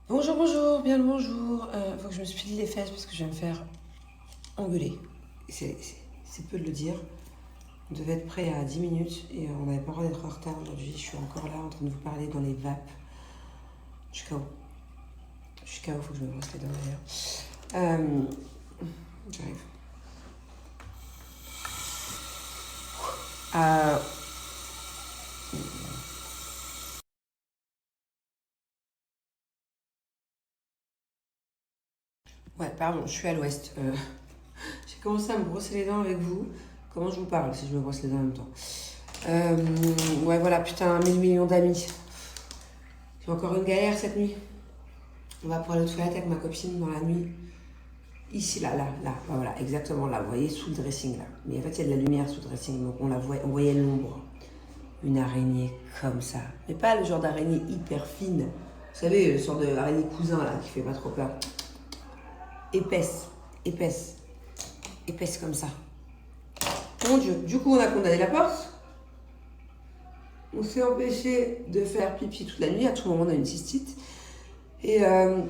Bonjour, bonjour, bien le bonjour. Faut que je me spile les fesses parce que je vais me faire engueuler. C'est peu de le dire. On devait être prêt à 10 minutes et on n'avait pas le droit d'être en retard aujourd'hui. Je suis encore là en train de vous parler dans les vapes. Je suis KO. Je suis KO, faut que je me brosse les dents d'ailleurs. J'arrive. Euh, ouais, pardon, je suis à l'ouest. J'ai commencé à me brosser les dents avec vous. Comment je vous parle si je me brosse les dents en même temps? Ouais, voilà, putain, 1000 millions d'amis. J'ai encore une galère cette nuit. On va pour aller aux toilettes avec ma copine dans la nuit. Ici, là, voilà, exactement là. Vous voyez, sous le dressing, là. Mais en fait, il y a de la lumière sous le dressing, donc on voyait l'ombre. Une araignée comme ça. Mais pas le genre d'araignée hyper fine. Vous savez, le genre d'araignée cousin, là, qui fait pas trop peur. Épaisse, épaisse, épaisse comme ça. Mon Dieu, du coup, on a condamné la porte. On s'est empêché de faire pipi toute la nuit. À tout moment, on a une cystite. Et on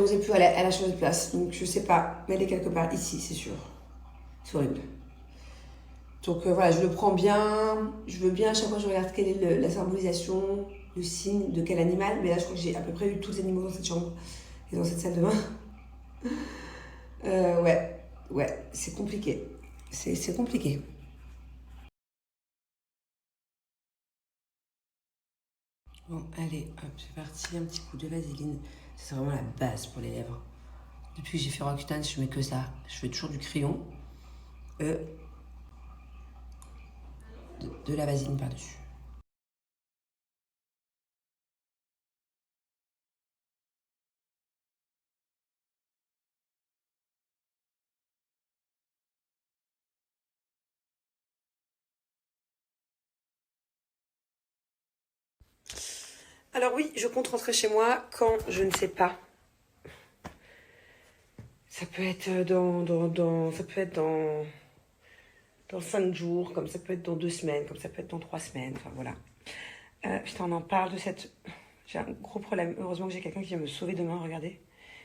n'osait plus, elle a changé de place. Donc, je sais pas, mais elle est quelque part ici, c'est sûr. C'est horrible. Donc voilà, je le prends bien. Je veux bien à chaque fois je regarde quelle est la symbolisation, le signe de quel animal. Mais là, je crois que j'ai à peu près eu tous les animaux dans cette chambre et dans cette salle de bain. Ouais, c'est compliqué. C'est compliqué. Bon, allez, hop, c'est parti. Un petit coup de vaseline. C'est vraiment la base pour les lèvres. Depuis que j'ai fait Roaccutane, je mets que ça. Je fais toujours du crayon. Euh, de la vaseline par-dessus. Alors oui, je compte rentrer chez moi quand je ne sais pas. Ça peut être ça peut être dans 5 jours, comme ça peut être dans 2 semaines, comme ça peut être dans 3 semaines, enfin voilà. Putain, on en parle de cette... J'ai un gros problème. Heureusement que j'ai quelqu'un qui vient me sauver demain, regardez.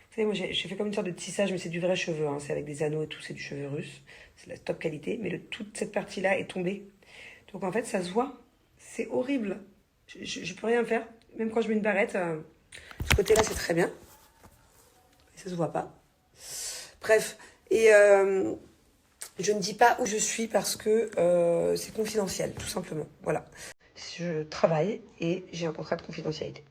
Vous savez, moi j'ai fait comme une sorte de tissage, mais c'est du vrai cheveu, hein. C'est avec des anneaux et tout, c'est du cheveu russe. C'est de la top qualité, mais toute cette partie-là est tombée. Donc en fait, ça se voit. C'est horrible. Je peux rien faire. Même quand je mets une barrette, ce côté-là, c'est très bien. Et ça se voit pas. Bref. Et je ne dis pas où je suis parce que c'est confidentiel, tout simplement. Voilà. Je travaille et j'ai un contrat de confidentialité.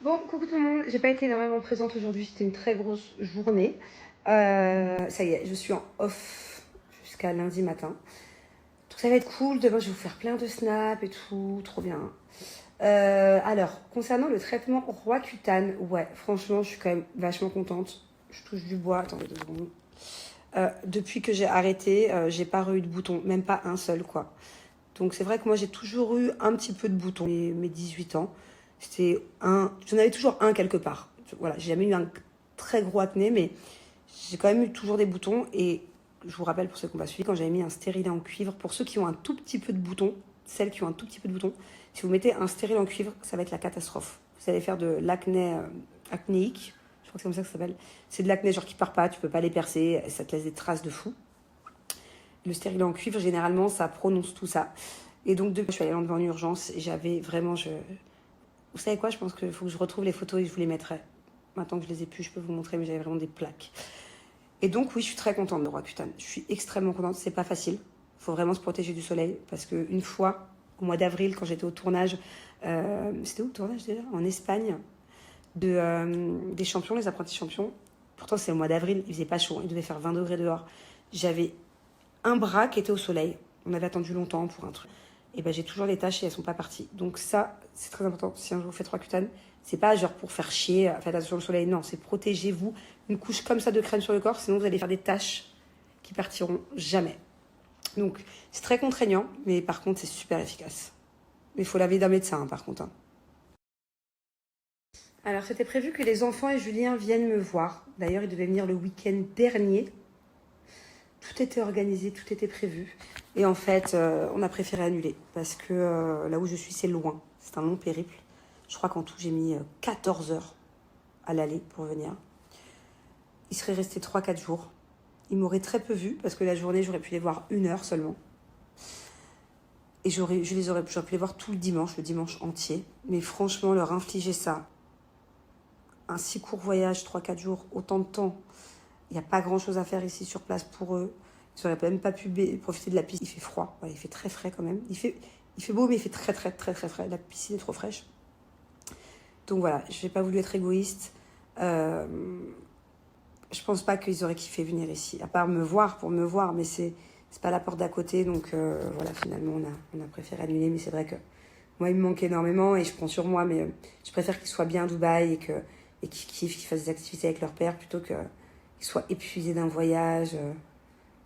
Bon, coucou tout le monde. J'ai pas été énormément présente aujourd'hui. C'était une très grosse journée. Ça y est, je suis en off jusqu'à lundi matin. Donc ça va être cool. Demain, je vais vous faire plein de snaps et tout. Trop bien. Alors, concernant le traitement Roaccutane, ouais, franchement, je suis quand même vachement contente. Je touche du bois. Attendez 2 secondes. Depuis que j'ai arrêté, j'ai pas eu de bouton, même pas un seul, quoi. Donc c'est vrai que moi j'ai toujours eu un petit peu de boutons. Mes 18 ans, j'en avais toujours un quelque part. Voilà, j'ai jamais eu un très gros acné, mais j'ai quand même eu toujours des boutons. Et je vous rappelle pour ceux qui ont pas suivi, quand j'avais mis un stérilet en cuivre, pour ceux qui ont un tout petit peu de boutons, celles qui ont un tout petit peu de boutons, si vous mettez un stérilet en cuivre, ça va être la catastrophe. Vous allez faire de l'acné acnéique, je crois que c'est comme ça que ça s'appelle. C'est de l'acné genre qui part pas, tu peux pas les percer, ça te laisse des traces de fou. Le stérilet en cuivre, généralement, ça prononce tout ça. Et donc, je suis allée en urgence et j'avais vraiment... Vous savez quoi? Je pense qu'il faut que je retrouve les photos et je vous les mettrai. Maintenant que je les ai plus, je peux vous montrer, mais j'avais vraiment des plaques. Et donc, oui, je suis très contente de Roaccutane. Je suis extrêmement contente. C'est pas facile. Il faut vraiment se protéger du soleil. Parce qu'une fois, au mois d'avril, quand j'étais au tournage... c'était où le tournage déjà? En Espagne. Des champions, les apprentis champions. Pourtant, c'est au mois d'avril. Il faisait pas chaud. Il devait faire 20 degrés dehors. J'avais un bras qui était au soleil. On avait attendu longtemps pour un truc. Et ben j'ai toujours les taches et elles sont pas parties. Donc ça, c'est très important. Si un jour vous faites Roaccutane, c'est pas genre pour faire chier, faites attention au soleil. Non, c'est protégez-vous. Une couche comme ça de crème sur le corps, sinon vous allez faire des taches qui partiront jamais. Donc c'est très contraignant, mais par contre c'est super efficace. Mais il faut l'avis d'un médecin, hein, par contre. Hein. Alors, c'était prévu que les enfants et Julien viennent me voir. D'ailleurs, ils devaient venir le week-end dernier. Tout était organisé, tout était prévu. Et en fait, on a préféré annuler. Parce que là où je suis, c'est loin. C'est un long périple. Je crois qu'en tout, j'ai mis 14 heures à l'aller pour venir. Il serait resté 3-4 jours. Ils m'auraient très peu vu parce que la journée, j'aurais pu les voir 1 heure seulement. Et j'aurais pu les voir tout le dimanche entier. Mais franchement, leur infliger ça, un si court voyage, 3-4 jours, autant de temps, il n'y a pas grand chose à faire ici sur place pour eux. Ils n'auraient même pas pu profiter de la piscine. Il fait froid, ouais, il fait très frais quand même. Il fait beau, mais il fait très frais. La piscine est trop fraîche. Donc voilà, je n'ai pas voulu être égoïste. Je pense pas qu'ils auraient kiffé venir ici, à part me voir pour me voir, mais c'est pas la porte d'à côté. Donc voilà, finalement, on a préféré annuler. Mais c'est vrai que moi, il me manque énormément et je prends sur moi, mais je préfère qu'ils soient bien à Dubaï et qu'ils kiffent, qu'ils fassent des activités avec leur père plutôt qu'ils soient épuisés d'un voyage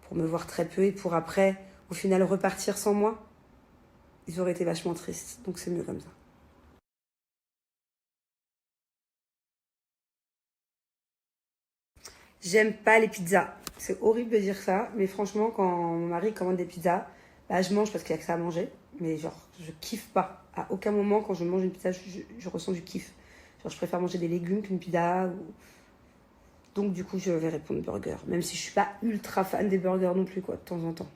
pour me voir très peu et pour après, au final, repartir sans moi. Ils auraient été vachement tristes, donc c'est mieux comme ça. J'aime pas les pizzas. C'est horrible de dire ça, mais franchement, quand mon mari commande des pizzas, bah, je mange parce qu'il y a que ça à manger. Mais genre, je kiffe pas. À aucun moment, quand je mange une pizza, je ressens du kiff. Genre, je préfère manger des légumes qu'une pizza. Donc, du coup, je vais répondre burger. Même si je suis pas ultra fan des burgers non plus, quoi, de temps en temps.